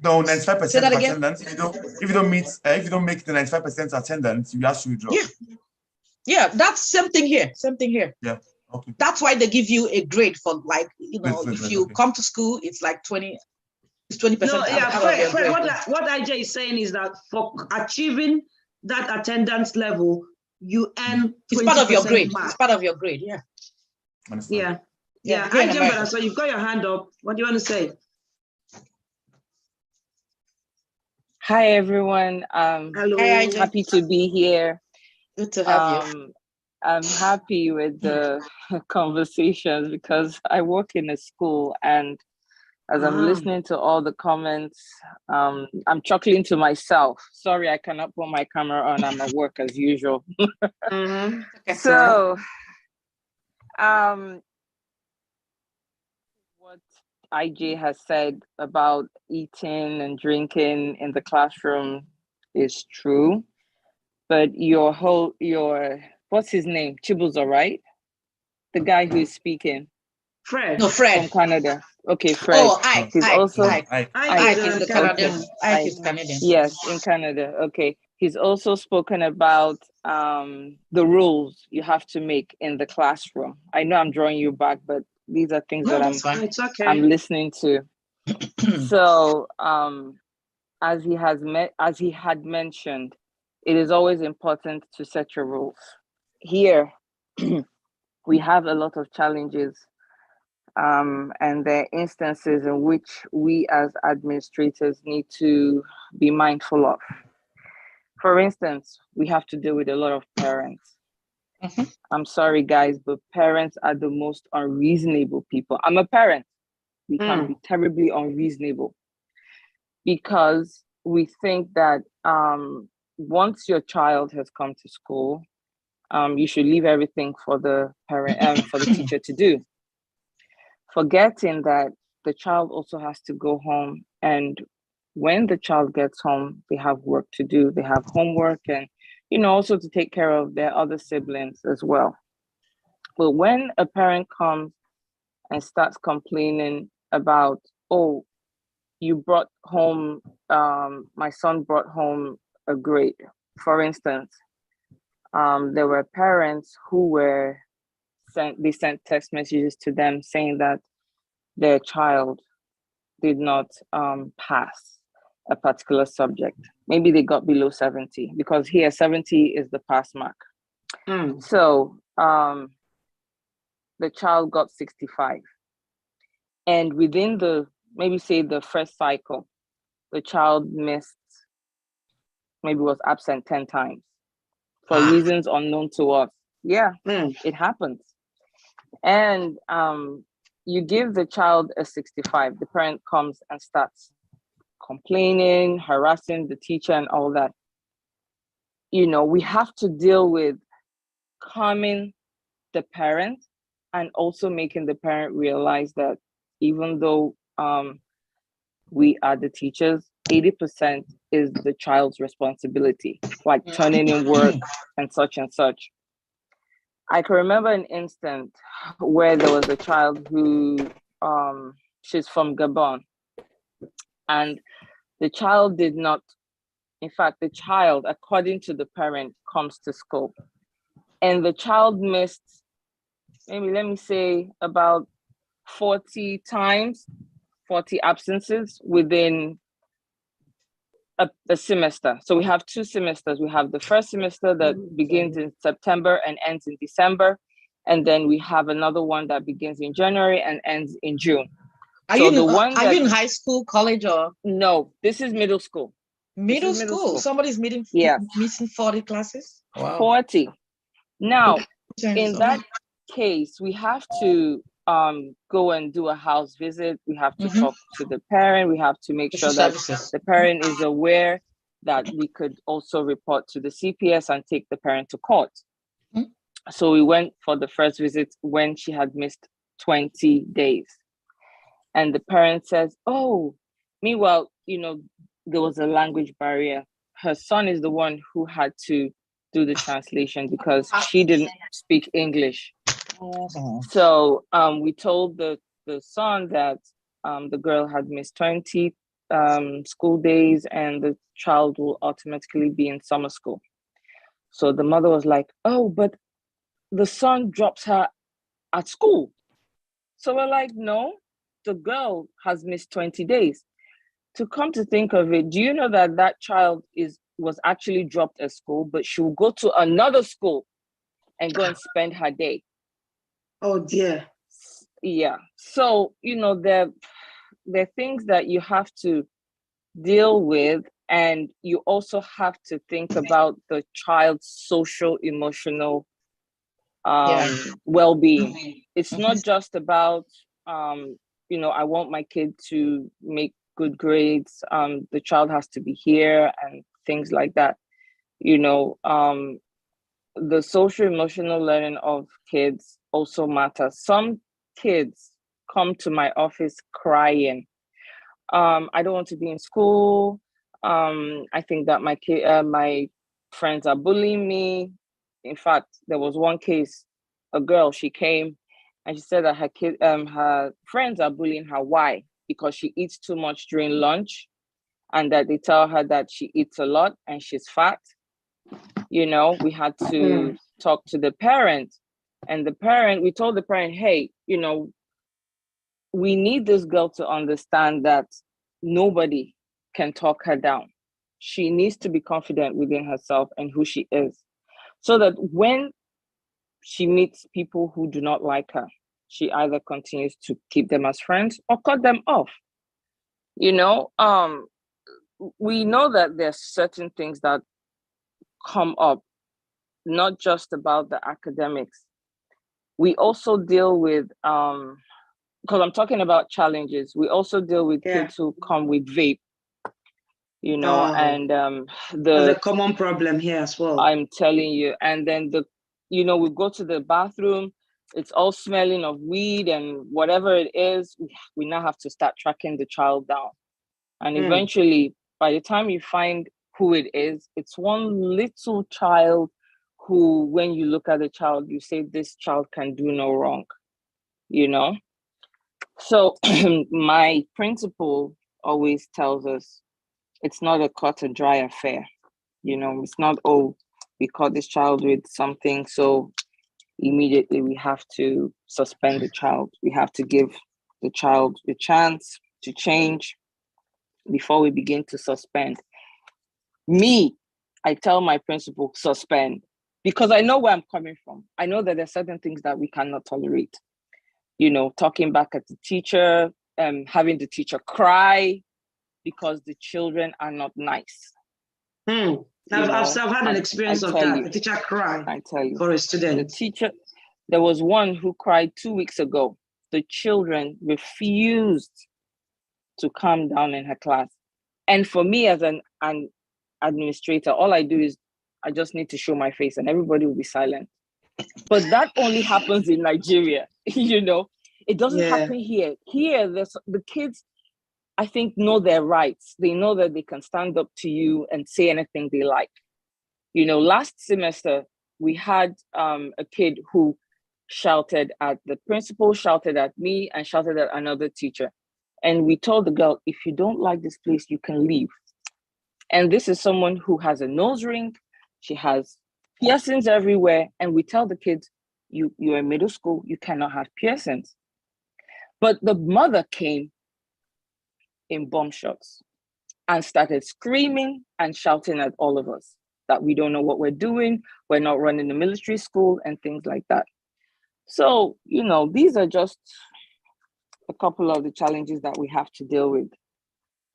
E: No, 95% of attendance. If you don't make the 95% attendance, you actually drop.
F: Yeah, that's same thing here.
E: Yeah. Okay.
F: That's why they give you a grade for if you come to school, it's like 20. It's 20%.
B: No, Fred, what IJ is saying is that for achieving that attendance level, you earn 20%.
F: It's part of your grade. It's part of your grade. Yeah.
B: Yeah. IJ, so you've got your hand up. What do you want to say?
H: Hi, everyone.
B: Hello.
H: Happy to be here.
F: Good to have you.
H: I'm happy with the conversations because I work in a school, and as I'm listening to all the comments, I'm chuckling to myself. Sorry, I cannot put my camera on. I'm at work as usual. So, what IJ has said about eating and drinking in the classroom is true, but your what's his name? Chibuzo, right? The guy who is speaking.
B: Fred.
F: No, Fred.
H: From Canada. Okay, Fred.
F: Oh,
H: He's also
F: Ike is Canadian.
H: Yes, in Canada. Okay. He's also spoken about the rules you have to make in the classroom. I know I'm drawing you back, but these are things that I'm listening to. So as he had mentioned, it is always important to set your rules. Here, we have a lot of challenges, and there are instances in which we as administrators need to be mindful of. For instance, we have to deal with a lot of parents. I'm sorry, guys, but parents are the most unreasonable people. I'm a parent. We can be terribly unreasonable because we think that once your child has come to school, you should leave everything for the parent for the teacher to do, forgetting that the child also has to go home, and when the child gets home, they have work to do. They have homework and also to take care of their other siblings as well. But when a parent comes and starts complaining about, oh, you brought home, my son brought home a grade, for instance, there were parents who were they sent text messages to them saying that their child did not pass a particular subject. Maybe they got below 70, because here 70 is the pass mark. So the child got 65. And within maybe say the first cycle, the child missed, maybe was absent 10 times for reasons unknown to us. Yeah, it happens. And you give the child a 65, the parent comes and starts complaining, harassing the teacher and all that. We have to deal with calming the parent and also making the parent realize that even though we are the teachers, 80% is the child's responsibility, like turning in work and such and such. I can remember an instant where there was a child who, she's from Gabon, and the child did not, in fact, the child, according to the parent, comes to school, and the child missed, maybe let me say about 40 times, 40 absences within a semester. So we have 2 semesters. We have the first semester that begins in September and ends in December. And then we have another one that begins in January and ends in June.
F: Are you in high school, college, or?
H: No, this is middle school.
F: Middle school? Somebody's missing 40 classes? Wow.
H: 40. Now, in that case, we have to go and do a house visit. We have to talk to the parent. We have to make sure that the parent is aware that we could also report to the CPS and take the parent to court. So we went for the first visit when she had missed 20 days. And the parent says, oh, meanwhile, there was a language barrier. Her son is the one who had to do the translation because she didn't speak English. So we told the son that the girl had missed 20 school days and the child will automatically be in summer school. So the mother was like, oh, but the son drops her at school. So we're like, no, the girl has missed 20 days. To come to think of it, do you know that that child was actually dropped at school, but she will go to another school and go and spend her day?
B: Oh dear.
H: Yeah. So, there are things that you have to deal with, and you also have to think about the child's social, emotional well-being. It's not just about, I want my kid to make good grades. The child has to be here and things like that. The social emotional learning of kids also matters. Some kids come to my office crying. I don't want to be in school. I think that my friends are bullying me. In fact, there was one case, a girl, she came and she said that her friends are bullying her. Why? Because she eats too much during lunch, and that they tell her that she eats a lot and she's fat. We had to talk to the parent, and we told the parent, hey, we need this girl to understand that nobody can talk her down. She needs to be confident within herself and who she is, so that when she meets people who do not like her, she either continues to keep them as friends or cut them off. You know, we know that there's certain things that come up, not just about the academics. We also deal with, because I'm talking about challenges, we also deal with kids who come with vape, you know, and
B: there's a common problem here as well.
H: I'm telling you. And then we go to the bathroom, it's all smelling of weed and whatever it is, we now have to start tracking the child down. And eventually, by the time you find who it is, it's one little child who, when you look at the child, you say, this child can do no wrong, you know? So my principal always tells us, it's not a cut and dry affair. You know, it's not, oh, we caught this child with something, so immediately we have to suspend the child. We have to give the child a chance to change before we begin to suspend. I tell my principal, suspend, because I know where I'm coming from. I know that there's certain things that we cannot tolerate. You know, talking back at the teacher, having the teacher cry because the children are not nice.
B: I've had an experience of that. The teacher cried for a student.
H: The teacher, there was one who cried 2 weeks ago. The children refused to calm down in her class. And for me as an administrator, all I do is I just need to show my face and everybody will be silent. But that only happens in Nigeria, you know. It doesn't happen here. Here, the kids, I think, know their rights. They know that they can stand up to you and say anything they like. You know, last semester, we had a kid who shouted at the principal, shouted at me, and shouted at another teacher. And we told the girl, if you don't like this place, you can leave. And this is someone who has a nose ring. She has piercings everywhere. And we tell the kids, you're in middle school, you cannot have piercings. But the mother came in bomb shots and started screaming and shouting at all of us that we don't know what we're doing, we're not running a military school and things like that. So, you know, these are just a couple of the challenges that we have to deal with.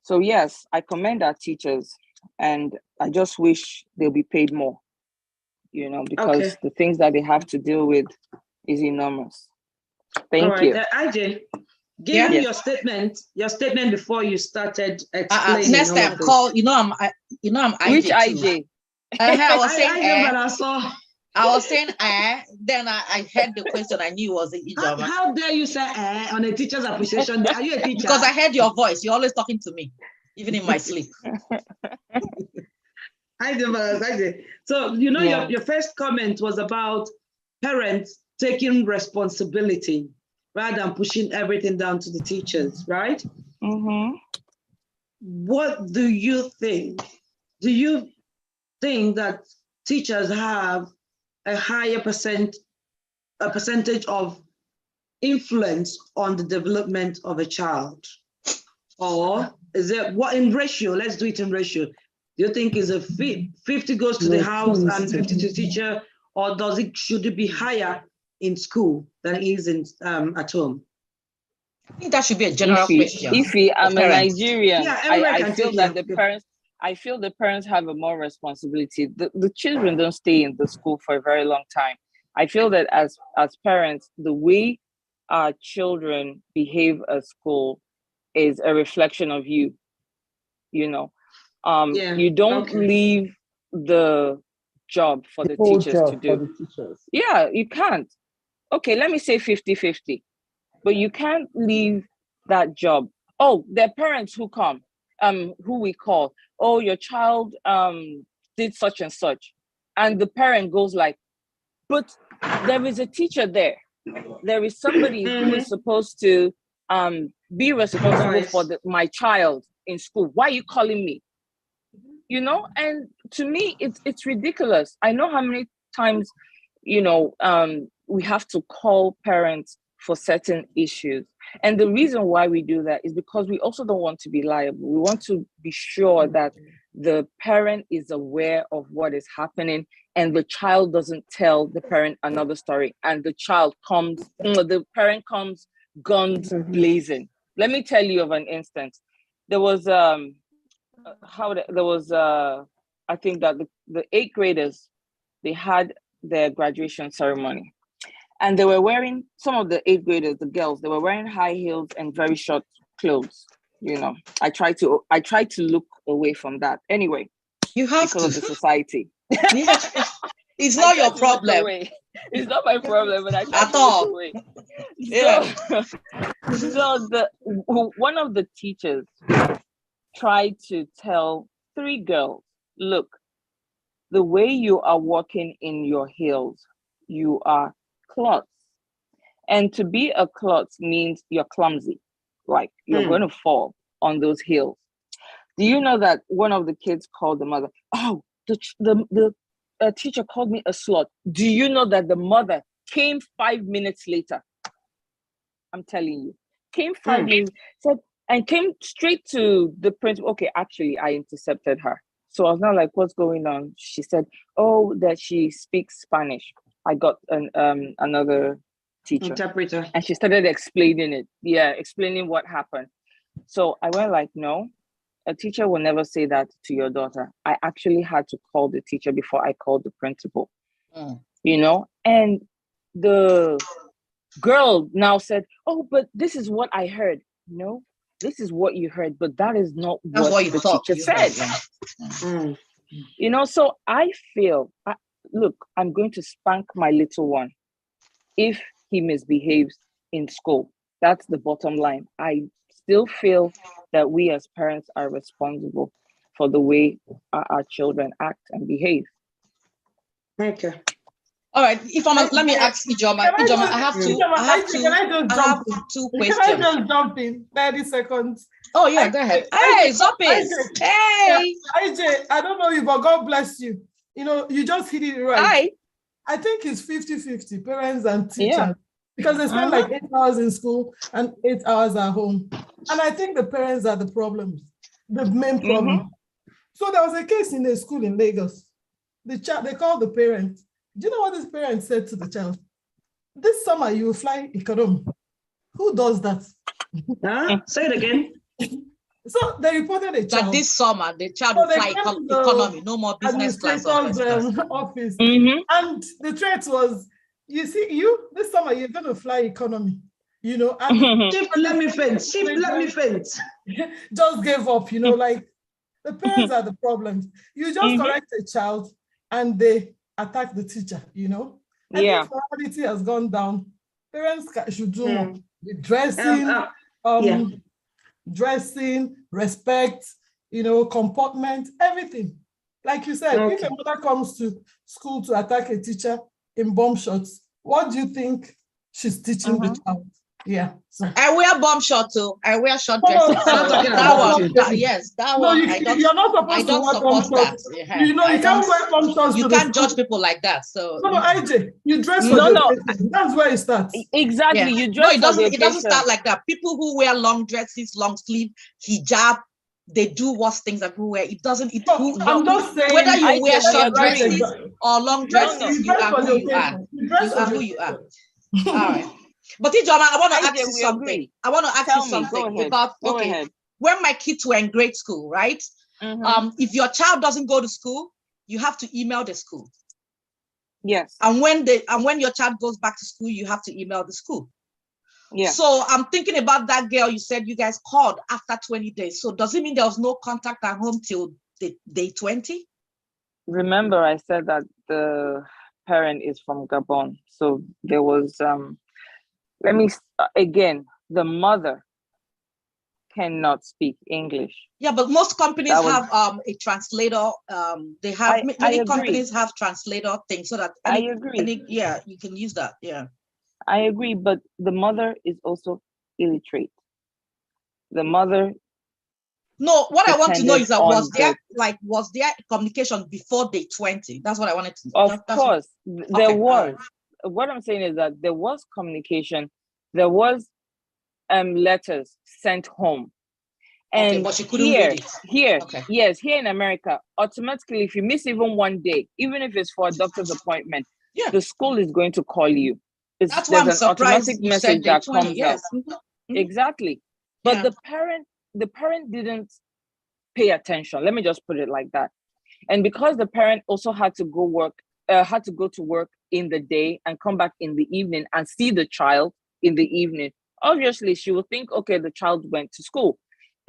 H: So yes, I commend our teachers and I just wish they'll be paid more, you know, because the things that they have to deal with is enormous. Thank you.
B: Ajay, give me your statement before you started explaining.
F: Next time, call. I'm IJ.
H: Which IJ?
F: I was saying, then I heard the question. I knew it was the Ijoma.
B: How dare you say on a teacher's appreciation day? Are you a teacher?
F: Because I heard your voice. You're always talking to me, even in my sleep.
B: So, you know, your first comment was about parents taking responsibility rather than pushing everything down to the teachers, right?
H: Mm-hmm.
B: What do you think? Do you think that teachers have a higher percentage of influence on the development of a child? Or is it what in ratio? Let's do it in ratio. Do you think is a 50 goes to the house and 50 to the teacher, or should it be higher in school than it is in at home?
F: I think that should be a general question.
H: I'm a Nigerian, I feel that the parents have a more responsibility. The children don't stay in the school for a very long time. I feel that as parents, the way our children behave at school is a reflection of you. You know, you don't leave the job for the teachers to do. Yeah, you can't. Okay, let me say 50-50, but you can't leave that job. Oh, there are parents who come, who we call, oh, your child did such and such. And the parent goes like, but there is a teacher there. There is somebody who is supposed to be responsible for my child in school. Why are you calling me? You know, and to me, it's ridiculous. I know how many times, you know, we have to call parents for certain issues. And the reason why we do that is because we also don't want to be liable. We want to be sure that the parent is aware of what is happening and the child doesn't tell the parent another story and the parent comes guns blazing. Let me tell you of an instance. There was I think that the 8th graders, they had their graduation ceremony. And they were wearing, some of the 8th graders, the girls, they were wearing high heels and very short clothes. You know, I try to look away from that. Anyway,
F: you have
H: because
F: to.
H: of the society.
F: It's not your problem.
H: It's not my problem, but I try
F: At
H: to
F: all.
H: look away.
F: Yeah.
H: So one of the teachers tried to tell 3 girls, look, the way you are walking in your heels, you are klutz. And to be a klutz means you're clumsy, like you're going to fall on those heels. Do you know that one of the kids called the mother? Oh, the teacher called me a slut. Do you know that the mother came 5 minutes later? I'm telling you, came 5 minutes, came straight to the principal. Okay, actually, I intercepted her. So I was not like, what's going on? She said, oh, that she speaks Spanish. I got another teacher.
B: Interpreter.
H: And she started explaining it. Yeah, explaining what happened. So I went like, no, a teacher will never say that to your daughter. I actually had to call the teacher before I called the principal. You know, and the girl now said, oh, but this is what I heard. No, this is what you heard, but that is not what the teacher said. You know, so I feel, look, I'm going to spank my little one if he misbehaves in school. That's the bottom line. I still feel that we as parents are responsible for the way our children act and behave.
B: Okay.
F: All right. Let me ask Ijoma. Ijoma, I have two questions.
I: Can I just jump in 30 seconds?
F: Oh yeah, go ahead. Hey, Zopis. Hey.
I: IJ, I don't know you, but God bless you. You know, you just hit it right.
H: Hi.
I: I think it's 50-50, parents and teachers. Because they spend like 8 hours in school and 8 hours at home. And I think the parents are the main problem. So there was a case in a school in Lagos. They called the parent. Do you know what this parent said to the child? This summer you will fly economy. Who does that?
B: Say it again.
I: So they reported a child.
F: Like this summer, the child will fly economy, no more business class.
I: Office. And the threat was, you see, this summer you're going to fly economy. You know, and
B: let me faint.
I: Just gave up, you know, like the parents are the problems. You just correct a child and they attack the teacher, you know. I think morality has gone down. Parents should do more with dressing, respect, you know, comportment, everything. Like you said, if a mother comes to school to attack a teacher in bomb shots, what do you think she's teaching the child? Yeah. So.
F: I wear bomb shot too. I wear short dresses. That one.
I: You're not supposed to wear bomb shots. You know, you can't wear bomb shots.
F: You can't judge people like that. So
I: no, IJ, you dress for the occasion. That's where it starts.
H: Exactly.
F: Yeah.
H: You dress.
F: No, it doesn't start like that. People who wear long dresses, long sleeve, hijab, they do worse things than who wear. It doesn't.
I: I'm just saying,
F: whether you wear short dresses or long dresses, you are who you are. You are who you are. All right. But Ijoma, I want to ask you something. I want to ask you something about, when my kids were in grade school, right? If your child doesn't go to school, you have to email the school.
H: Yes.
F: And when your child goes back to school, you have to email the school.
H: Yeah.
F: So I'm thinking about that girl you said you guys called after 20 days. So does it mean there was no contact at home till day 20?
H: Remember, I said that the parent is from Gabon. So there was the mother cannot speak English.
F: Yeah, but most companies have a translator. They have many companies have translator things so that
H: I agree.
F: You can use that. Yeah,
H: I agree, but the mother is also illiterate. The mother.
F: No, what I want to know is that was there communication before day 20? That's what I wanted to know.
H: Of course, there was. What I'm saying is that there was communication. There was letters sent home. And
F: but she couldn't read it.
H: Yes, here in America, automatically, if you miss even one day, even if it's for a doctor's appointment, the school is going to call you.
F: That's why I'm surprised
H: automatic
F: you
H: message
F: said
H: that
F: 20,
H: comes
F: yes.
H: out. Exactly. But the parent didn't pay attention. Let me just put it like that. And because the parent also had to go to work in the day and come back in the evening and see the child in the evening, obviously she will think, okay, the child went to school.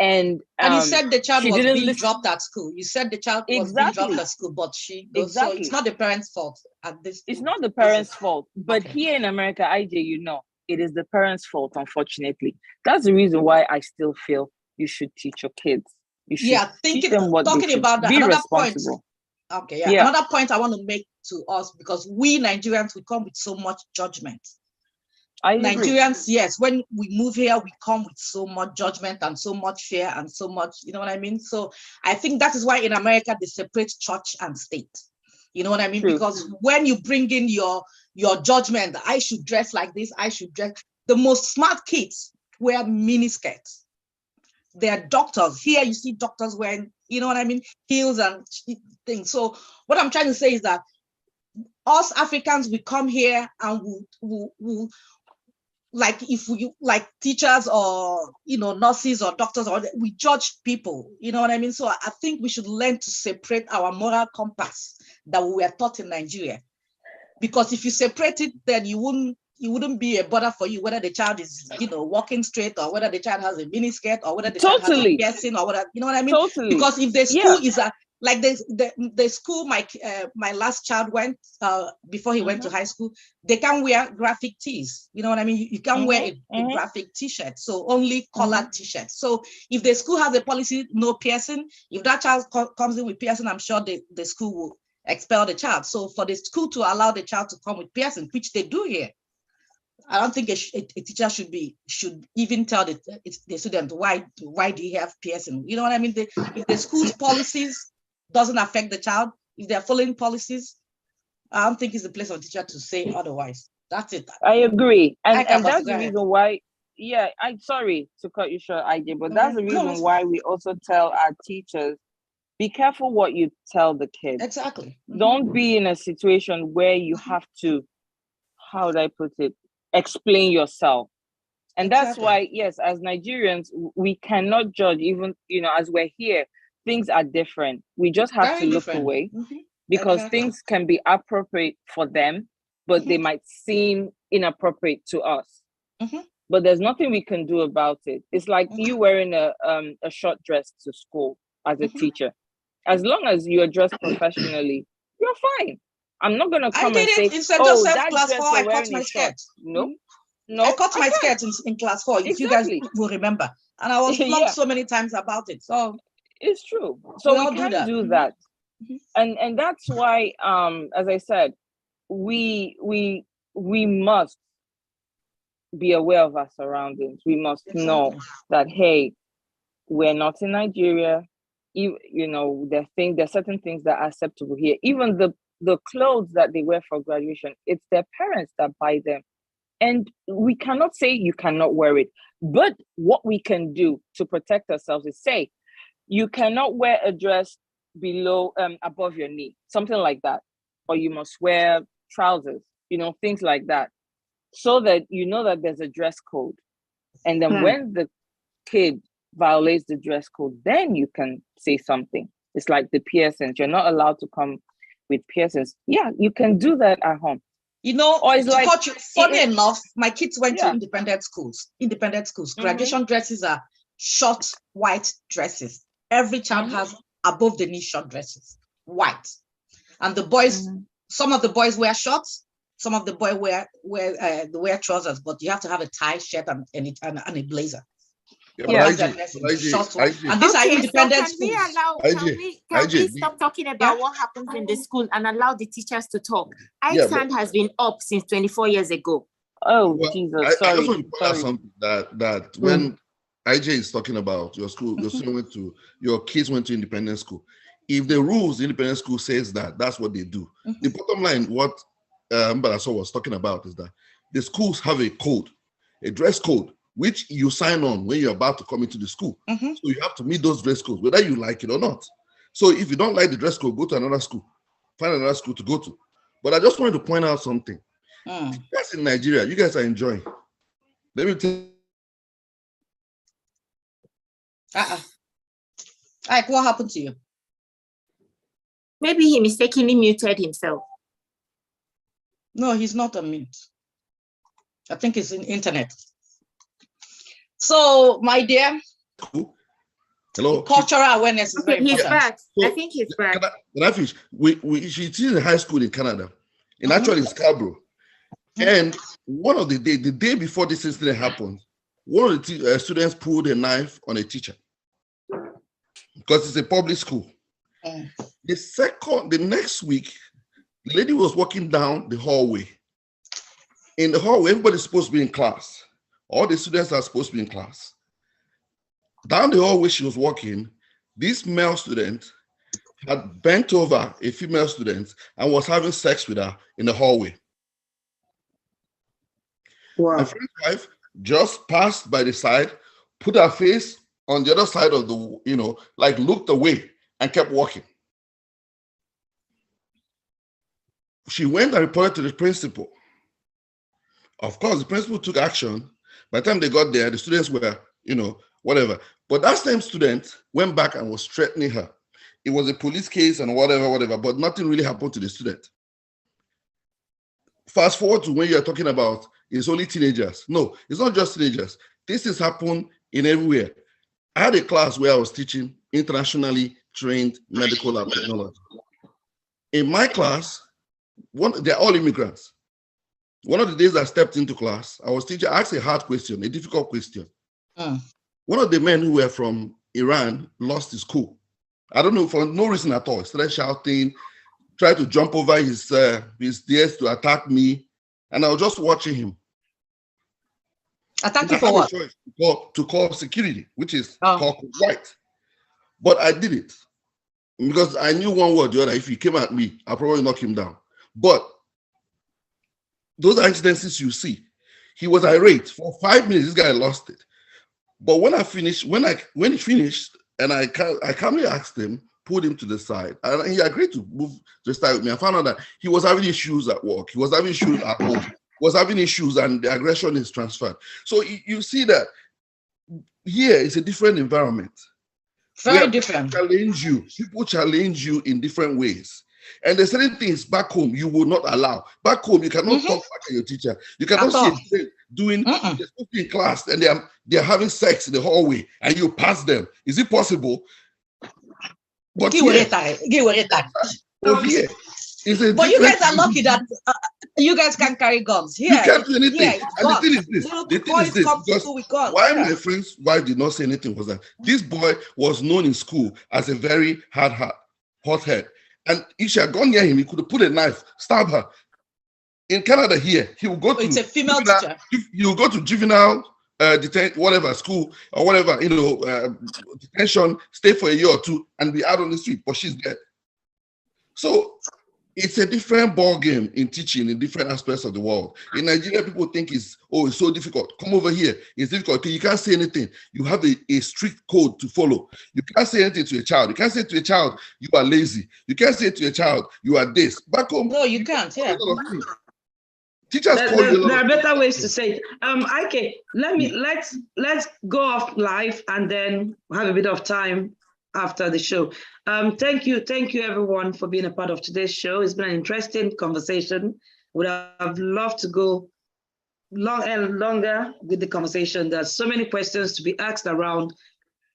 H: And
F: you said the child was being
H: listen.
F: dropped at school. You said the child was being dropped at school, but she goes, so it's not the parents' fault at this.
H: It's not the parents' fault. But here in America, IJ, it is the parents' fault, unfortunately. That's the reason why I still feel you should teach your kids. You should teach them what they should
F: about that,
H: be
F: another
H: responsible.
F: Point. Another point I want to make to us, because we Nigerians, we come with so much judgment. Nigerians, yes, when we move here, we come with so much judgment and so much fear and so much, you know what I mean? So I think that is why in America they separate church and state. You know what I mean?
H: True.
F: Because when you bring in your judgment, I should dress like this, I should dress. The most smart kids wear mini skirts. They are doctors. Here you see doctors wearing, you know what I mean, heels and things. So what I'm trying to say is that us Africans, we come here and we like, if we like teachers or nurses or doctors, or we judge people, you know what I mean? So I think we should learn to separate our moral compass that we were taught in Nigeria, because if you separate it, then you wouldn't be a bother for you whether the child is walking straight, or whether the child has a mini skirt, or whether the child has a piercing, or whatever, you know what I mean? Because if the school is like the school my last child went before he went to high school, they can wear graphic tees. You know what I mean? You can't wear a graphic t-shirt, so only colored t-shirts. So if the school has a policy, no piercing, if that child comes in with piercing, I'm sure the school will expel the child. So for the school to allow the child to come with piercing, which they do here, I don't think a teacher should even tell the student why do you have piercing? You know what I mean? If the school's policies doesn't affect the child, if they're following policies, I don't think it's the place of the teacher to say otherwise. That's it.
H: I agree. And that's the reason why, I'm sorry to cut you short, IJ, but that's the reason why we also tell our teachers, be careful what you tell the kids.
F: Exactly.
H: Don't be in a situation where you have to, how would I put it, explain yourself. And that's why, yes, as Nigerians, we cannot judge, even, as we're here, things are different. We just have to look away because things can be appropriate for them, but they might seem inappropriate to us. But there's nothing we can do about it. It's like you wearing a short dress to school as a teacher. As long as you're dressed professionally, you're fine. I'm not gonna come and say, "Oh, that
F: class
H: dress
F: 4, I
H: you're wearing
F: cut my
H: is short."
F: skirt.
H: No,
F: I cut my skirt in class 4. If you guys will remember, and I was blocked so many times about it. So
H: it's true. So we can do that, and that's why, as I said, we must be aware of our surroundings. We must know that, hey, we're not in Nigeria. There's certain things that are acceptable here. Even the clothes that they wear for graduation, it's their parents that buy them. And we cannot say you cannot wear it. But what we can do to protect ourselves is say, you cannot wear a dress above your knee, something like that. Or you must wear trousers, things like that. So that you know that there's a dress code. And then when the kid violates the dress code, then you can say something. It's like the piercings. You're not allowed to come with piercings. Yeah, you can do that at home.
F: Or it's like, funny enough, my kids went to independent schools. Graduation dresses are short white dresses. Every child has above the knee short dresses, white. And the boys, some of the boys wear shorts, some of the boys wear trousers, but you have to have a tie, shirt, and a blazer.
A: And these
F: are independent schools.
D: Can we stop talking about what happens in the school and allow the teachers to talk? ISAN has been up since 24 years ago.
H: Oh, Jesus, sorry.
A: I just want to point out something that when IJ is talking about your school, your kids went to independent school. If the rules, the independent school says that's what they do. The bottom line, what Mbaraso was talking about is that the schools have a code, a dress code which you sign on when you're about to come into the school.
F: Mhm.
A: So you have to meet those dress codes, whether you like it or not. So if you don't like the dress code, go to another school. Find another school to go to. But I just wanted to point out something. That's in Nigeria. You guys are enjoying. Let me tell you.
F: Like, what happened to you?
D: Maybe he mistakenly muted himself.
F: No, he's not on mute. I think it's in internet. So, my dear,
A: hello.
F: Cultural awareness is very
D: He's
F: important.
D: back.
A: So,
D: I think he's back.
A: Can I finish? She's in high school in Canada, in actually Scarborough. And the day before this incident happened, one of the students pulled a knife on a teacher because it's a public school. The next week, the lady was walking down the hallway. In the hallway, everybody's supposed to be in class. All the students are supposed to be in class. Down the hallway she was walking, this male student had bent over a female student and was having sex with her in the hallway.
B: Wow.
A: My friend's wife just passed by the side, put her face on the other side of the, like looked away and kept walking. She went and reported to the principal. Of course, the principal took action. By the time they got there, the students were, whatever. But that same student went back and was threatening her. It was a police case and whatever, but nothing really happened to the student. Fast forward to when you're talking about it's only teenagers. No, it's not just teenagers. This has happened in everywhere. I had a class where I was teaching internationally trained medical lab technology. In my class, they're all immigrants. One of the days I stepped into class, I was teaching, I asked a hard question, a difficult question. One of the men who were from Iran lost his cool. I don't know, for no reason at all. He started shouting, tried to jump over his stairs to attack me. And I was just watching him.
F: Attack you for what?
A: To call security, which is called white. But I did it because I knew one word or the other. If he came at me, I'll probably knock him down. But those are incidences you see. He was irate for 5 minutes. This guy lost it. But when I finished, when he finished, and I calmly asked him, pulled him to the side, and he agreed to move to the side with me. I found out that he was having issues at work. He was having issues at home. He was having issues, and the aggression is transferred. So you see that here is a different environment.
F: Very different.
A: People challenge you in different ways. And there's certain things back home you will not allow. Back home, you cannot talk back at your teacher. You cannot see a friend doing in class and they're having sex in the hallway and you pass them. Is it possible? But here,
F: but you guys are lucky that you guys can carry guns. Here,
A: you can't do anything. And the thing is this, because why my friend's wife did not say anything was that this boy was known in school as a very hothead. And if she had gone near him, he could have put a knife, stab her. In Canada here, he will go to—
F: it's a female teacher.
A: He will go to juvenile whatever school or whatever, detention, stay for a year or two and be out on the street, but she's dead. So it's a different ball game in teaching in different aspects of the world. In Nigeria, people think it's so difficult. Come over here, it's difficult. You can't say anything. You have a strict code to follow. You can't say anything to a child. You can't say to a child, you are lazy. You can't say to a child, you are this. Back home,
F: no, you can't. Yeah.
A: Teachers call you.
B: There are better ways to say it. Okay, let's go off live and then have a bit of time after the show. Thank you everyone for being a part of today's show. It's been an interesting conversation. Would have loved to go longer with the conversation. There's so many questions to be asked around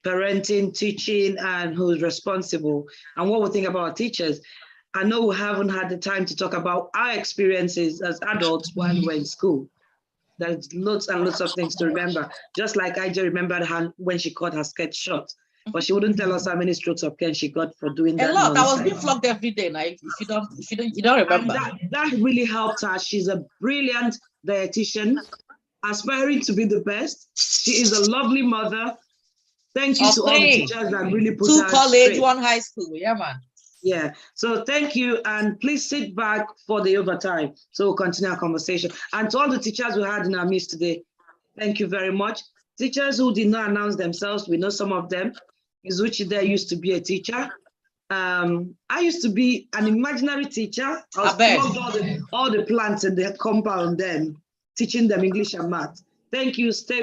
B: parenting, teaching, and who's responsible, and what we think about our teachers. I know we haven't had the time to talk about our experiences as adults while we were in school. There's lots and lots of things to remember. Just like IJ remembered when she caught her skirt short, but she wouldn't tell us how many strokes of cane she got for doing that.
F: A lot. I was being flogged every day. Like you don't remember.
B: That really helped her. She's a brilliant dietitian, aspiring to be the best. She is a lovely mother. Thank you to all the teachers that really put her
F: 2 college,
B: straight.
F: 1 high school. Yeah, man.
B: Yeah, so thank you, and please sit back for the overtime so we'll continue our conversation. And to all the teachers we had in our midst today, thank you very much. Teachers who did not announce themselves, we know some of them. Izuchi there used to be a teacher. I used to be an imaginary teacher. I was plugged all the plants in the compound then, teaching them English and math. Thank you. Stay